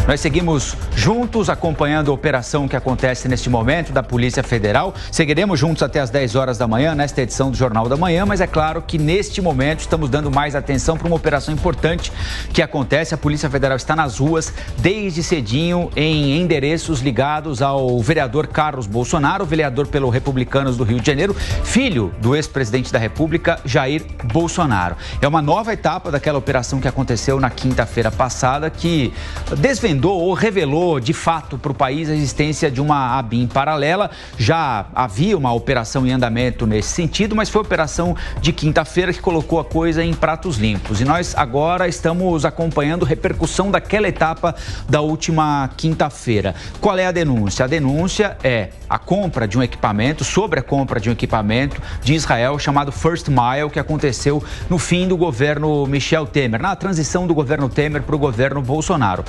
Nós seguimos juntos acompanhando a operação que acontece neste momento da Polícia Federal. Seguiremos juntos até às 10 horas da manhã, nesta edição do Jornal da Manhã, mas é claro que neste momento estamos dando mais atenção para uma operação importante que acontece. A Polícia Federal está nas ruas desde cedinho em endereços ligados ao vereador Carlos Bolsonaro, vereador pelo Republicanos do Rio de Janeiro, filho do ex-presidente da República, Jair Bolsonaro. É uma nova etapa daquela operação que aconteceu na quinta-feira passada, que desvendou ou revelou de fato para o país a existência de uma ABIN paralela. Já havia uma operação em andamento nesse sentido, mas foi a operação de quinta-feira que colocou a coisa em pratos limpos. E nós agora estamos acompanhando a repercussão daquela etapa da última quinta-feira. Qual é a denúncia? A denúncia é a compra de um equipamento, sobre a compra de um equipamento de Israel chamado First Mile, que aconteceu no fim do governo Michel Temer, na transição do governo Temer para o governo Bolsonaro.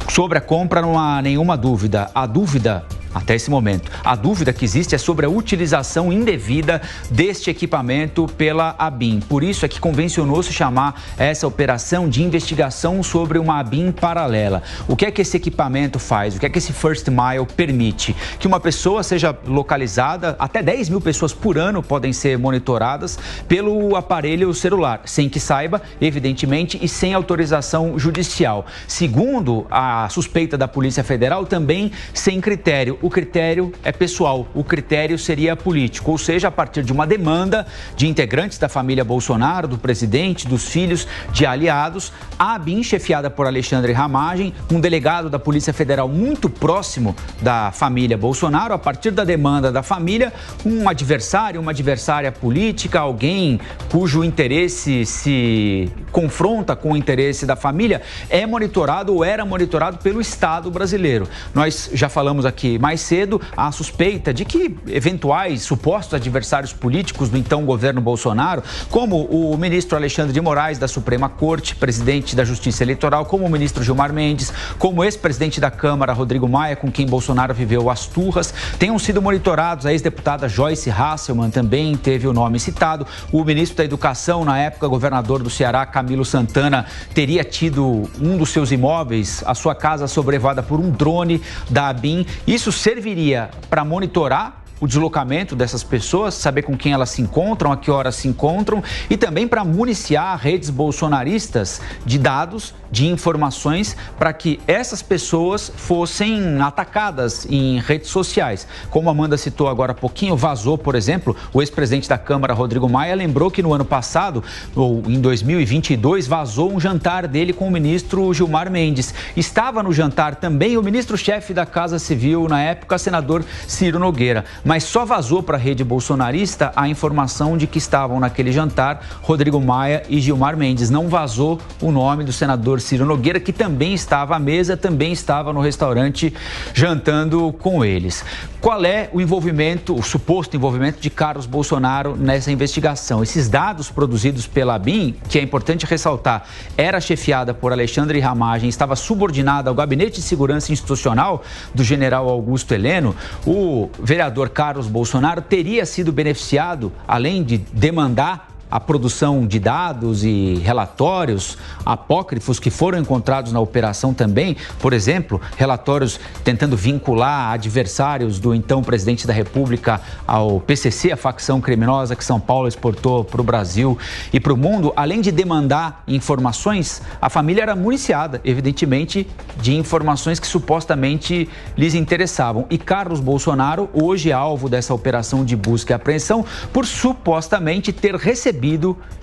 Sobre a compra não há nenhuma dúvida. A dúvida, até esse momento, a dúvida que existe é sobre a utilização indevida deste equipamento pela ABIN. Por isso é que convencionou-se chamar essa operação de investigação sobre uma ABIN paralela. O que é que esse equipamento faz? O que é que esse First Mile permite? Que uma pessoa seja localizada, até 10 mil pessoas por ano podem ser monitoradas pelo aparelho celular, sem que saiba, evidentemente, e sem autorização judicial. Segundo a suspeita da Polícia Federal, também sem critério. O critério é pessoal, o critério seria político, ou seja, a partir de uma demanda de integrantes da família Bolsonaro, do presidente, dos filhos, de aliados, a ABIN, chefiada por Alexandre Ramagem, um delegado da Polícia Federal muito próximo da família Bolsonaro, a partir da demanda da família, um adversário, uma adversária política, alguém cujo interesse se confronta com o interesse da família, é monitorado ou era monitorado pelo Estado brasileiro. Nós já falamos aqui mais cedo a suspeita de que eventuais supostos adversários políticos do então governo Bolsonaro, como o ministro Alexandre de Moraes da Suprema Corte, presidente da Justiça Eleitoral, como o ministro Gilmar Mendes, como o ex-presidente da Câmara, Rodrigo Maia, com quem Bolsonaro viveu as turras, tenham sido monitorados. A ex-deputada Joyce Hasselmann também teve o nome citado. O ministro da Educação, na época governador do Ceará, Camilo Santana, teria tido um dos seus imóveis, a sua casa, sobrevada por um drone da ABIN. Isso serviria para monitorar o deslocamento dessas pessoas, saber com quem elas se encontram, a que horas se encontram, e também para municiar redes bolsonaristas de dados, de informações, para que essas pessoas fossem atacadas em redes sociais. Como a Amanda citou agora há pouquinho, vazou, por exemplo, o ex-presidente da Câmara, Rodrigo Maia, lembrou que no ano passado, ou em 2022, vazou um jantar dele com o ministro Gilmar Mendes. Estava no jantar também o ministro-chefe da Casa Civil, na época, senador Ciro Nogueira. Mas só vazou para a rede bolsonarista a informação de que estavam naquele jantar Rodrigo Maia e Gilmar Mendes. Não vazou o nome do senador Ciro Nogueira, que também estava à mesa, também estava no restaurante jantando com eles. Qual é o envolvimento, o suposto envolvimento de Carlos Bolsonaro nessa investigação? Esses dados produzidos pela ABIN, que é importante ressaltar, era chefiada por Alexandre Ramagem, estava subordinada ao Gabinete de Segurança Institucional do general Augusto Heleno. O vereador Carlos Bolsonaro teria sido beneficiado, além de demandar a produção de dados e relatórios apócrifos que foram encontrados na operação também, por exemplo, relatórios tentando vincular adversários do então presidente da República ao PCC, a facção criminosa que São Paulo exportou para o Brasil e para o mundo. Além de demandar informações, a família era municiada, evidentemente, de informações que supostamente lhes interessavam. E Carlos Bolsonaro, hoje é alvo dessa operação de busca e apreensão por supostamente ter recebido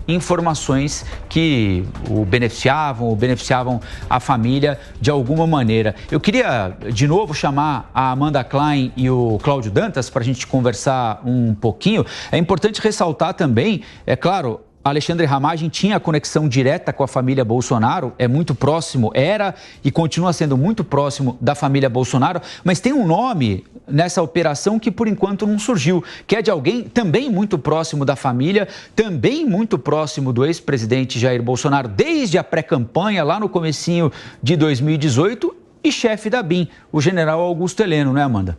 informações que o beneficiavam a família de alguma maneira. Eu queria, de novo, chamar a Amanda Klein e o Cláudio Dantas para a gente conversar um pouquinho. É importante ressaltar também, é claro, Alexandre Ramagem tinha conexão direta com a família Bolsonaro, é muito próximo, era e continua sendo muito próximo da família Bolsonaro, mas tem um nome nessa operação que por enquanto não surgiu, que é de alguém também muito próximo da família, também muito próximo do ex-presidente Jair Bolsonaro, desde a pré-campanha lá no comecinho de 2018 e chefe da ABIN, o general Augusto Heleno, né, Amanda?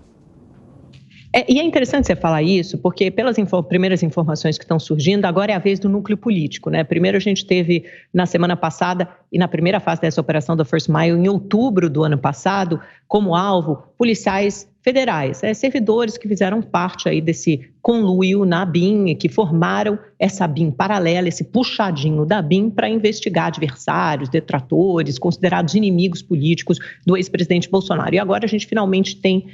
E é interessante você falar isso, porque pelas primeiras informações que estão surgindo, agora é a vez do núcleo político, né? Primeiro a gente teve, na semana passada, e na primeira fase dessa operação da First Mile, em outubro do ano passado, como alvo, policiais federais, servidores que fizeram parte aí desse conluio na ABIN, que formaram essa ABIN paralela, esse puxadinho da ABIN para investigar adversários, detratores, considerados inimigos políticos do ex-presidente Bolsonaro. E agora a gente finalmente tem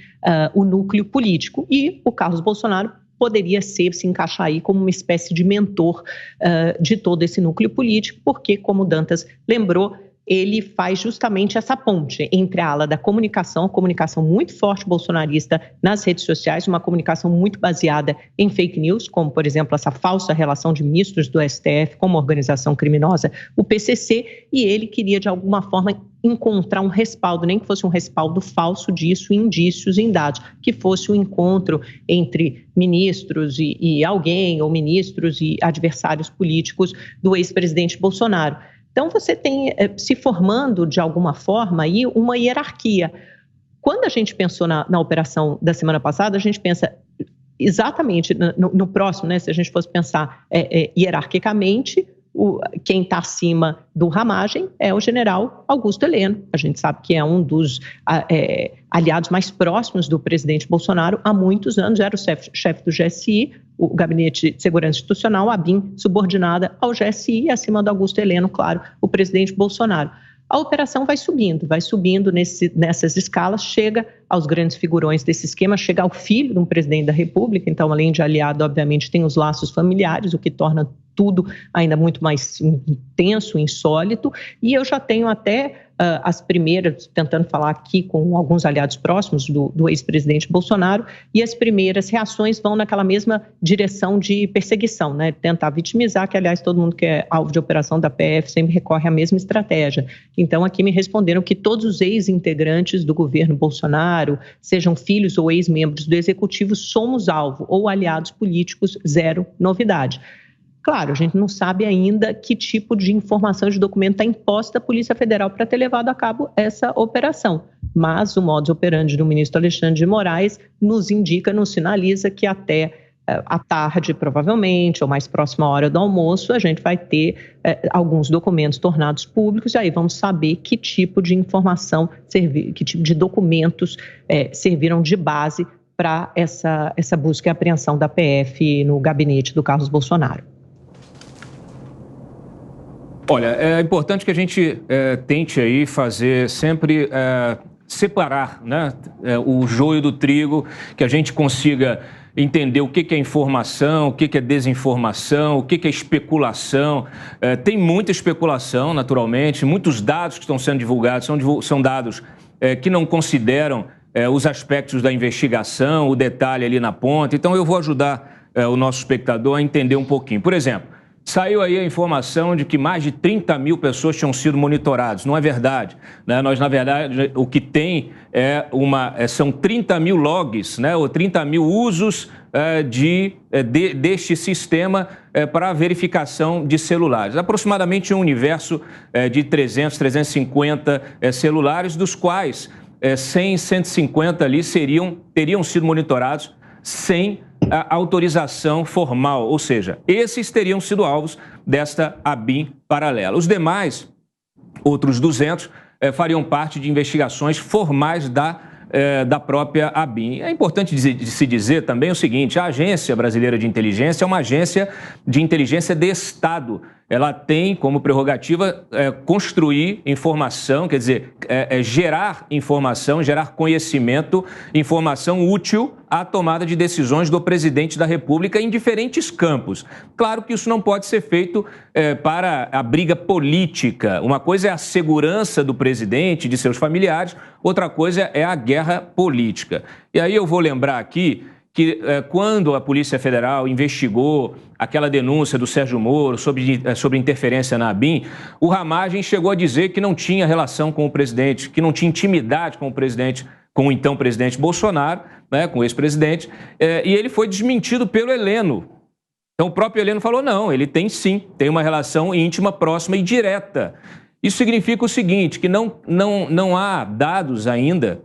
o núcleo político e o Carlos Bolsonaro poderia se encaixar aí como uma espécie de mentor de todo esse núcleo político, porque, como Dantas lembrou, ele faz justamente essa ponte entre a ala da comunicação, a comunicação muito forte bolsonarista nas redes sociais, uma comunicação muito baseada em fake news, como, por exemplo, essa falsa relação de ministros do STF com uma organização criminosa, o PCC, e ele queria, de alguma forma, encontrar um respaldo, nem que fosse um respaldo falso disso, indícios em dados, que fosse um encontro entre ministros e alguém, ou ministros e adversários políticos do ex-presidente Bolsonaro. Então, você tem se formando, de alguma forma, aí uma hierarquia. Quando a gente pensou na operação da semana passada, a gente pensa exatamente no próximo, né? Se a gente fosse pensar hierarquicamente, quem está acima do Ramagem é o general Augusto Heleno. A gente sabe que é um dos aliados mais próximos do presidente Bolsonaro há muitos anos, era o chefe do GSI, o Gabinete de Segurança Institucional, a ABIN, subordinada ao GSI, e acima do Augusto Heleno, claro, o presidente Bolsonaro. A operação vai subindo nessas escalas, chega aos grandes figurões desse esquema, chega ao filho de um presidente da República, então, além de aliado, obviamente, tem os laços familiares, o que torna tudo ainda muito mais intenso, insólito, e eu já tenho até as primeiras, tentando falar aqui com alguns aliados próximos do ex-presidente Bolsonaro, e as primeiras reações vão naquela mesma direção de perseguição, né? Tentar vitimizar, que aliás todo mundo que é alvo de operação da PF sempre recorre à mesma estratégia. Então aqui me responderam que todos os ex-integrantes do governo Bolsonaro, sejam filhos ou ex-membros do executivo, somos alvo, ou aliados políticos, zero novidade. Claro, a gente não sabe ainda que tipo de informação de documento está imposta à Polícia Federal para ter levado a cabo essa operação. Mas o modus operandi do ministro Alexandre de Moraes nos indica, nos sinaliza que até à tarde, provavelmente, ou mais próxima à hora do almoço, a gente vai ter alguns documentos tornados públicos, e aí vamos saber que tipo de informação, que tipo de documentos serviram de base para essa busca e apreensão da PF no gabinete do Carlos Bolsonaro. Olha, é importante que a gente tente aí fazer sempre separar, né, o joio do trigo, que a gente consiga entender o que é informação, o que é desinformação, o que é especulação. Tem muita especulação, naturalmente, muitos dados que estão sendo divulgados são dados que não consideram os aspectos da investigação, o detalhe ali na ponta. Então, eu vou ajudar o nosso espectador a entender um pouquinho. Por exemplo, saiu aí a informação de que mais de 30 mil pessoas tinham sido monitoradas. Não é verdade, né? Nós, na verdade, o que tem são 30 mil logs, né? Ou 30 mil usos deste sistema para verificação de celulares. Aproximadamente um universo de 300, 350 celulares, dos quais 100, 150 ali teriam sido monitorados sem a autorização formal, ou seja, esses teriam sido alvos desta ABIN paralela. Os demais, outros 200, fariam parte de investigações formais da própria ABIN. É importante se dizer também o seguinte: a Agência Brasileira de Inteligência é uma agência de inteligência de Estado. Ela tem como prerrogativa construir informação, quer dizer, gerar informação, gerar conhecimento, informação útil à tomada de decisões do presidente da República em diferentes campos. Claro que isso não pode ser feito para a briga política. Uma coisa é a segurança do presidente, de seus familiares, outra coisa é a guerra política. E aí eu vou lembrar aqui que quando a Polícia Federal investigou aquela denúncia do Sérgio Moro sobre interferência na ABIN, o Ramagem chegou a dizer que não tinha relação com o presidente, que não tinha intimidade com o presidente, com o então presidente Bolsonaro, né, com o ex-presidente, e ele foi desmentido pelo Heleno. Então o próprio Heleno falou: não, ele tem sim, tem uma relação íntima, próxima e direta. Isso significa o seguinte, que não há dados ainda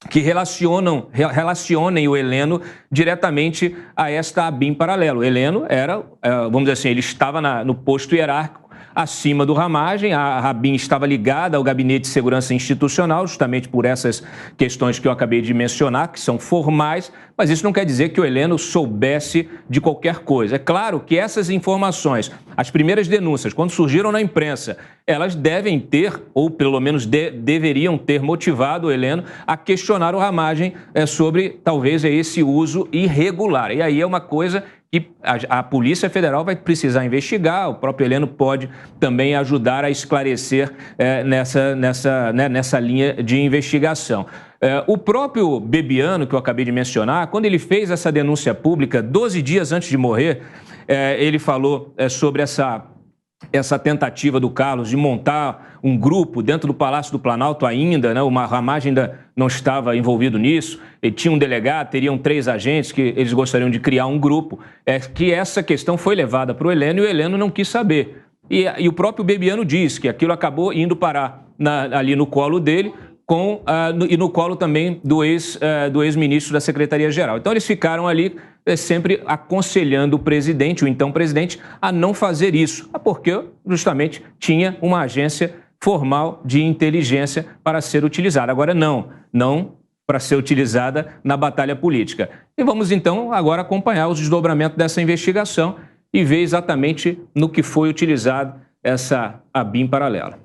que relacionem o Heleno diretamente a esta ABIN paralelo. O Heleno era, vamos dizer assim, ele estava no posto hierárquico acima do Ramagem, a ABIN estava ligada ao Gabinete de Segurança Institucional, justamente por essas questões que eu acabei de mencionar, que são formais, mas isso não quer dizer que o Heleno soubesse de qualquer coisa. É claro que essas informações, as primeiras denúncias, quando surgiram na imprensa, elas devem ter, ou pelo menos deveriam ter motivado o Heleno a questionar o Ramagem sobre, talvez, esse uso irregular. E aí é uma coisa que a Polícia Federal vai precisar investigar, o próprio Heleno pode também ajudar a esclarecer nessa linha de investigação. O próprio Bebiano, que eu acabei de mencionar, quando ele fez essa denúncia pública, 12 dias antes de morrer, ele falou sobre essa tentativa do Carlos de montar um grupo dentro do Palácio do Planalto ainda, né? O Ramagem ainda não estava envolvido nisso, ele tinha um delegado, teriam 3 agentes que eles gostariam de criar um grupo, que essa questão foi levada para o Heleno e o Heleno não quis saber. E o próprio Bebiano diz que aquilo acabou indo parar ali no colo dele, e no colo também do ex-ministro da Secretaria-Geral. Então eles ficaram ali sempre aconselhando o presidente, o então presidente, a não fazer isso, porque justamente tinha uma agência formal de inteligência para ser utilizada. Agora não para ser utilizada na batalha política. E vamos então agora acompanhar os desdobramentos dessa investigação e ver exatamente no que foi utilizado essa ABIN paralela.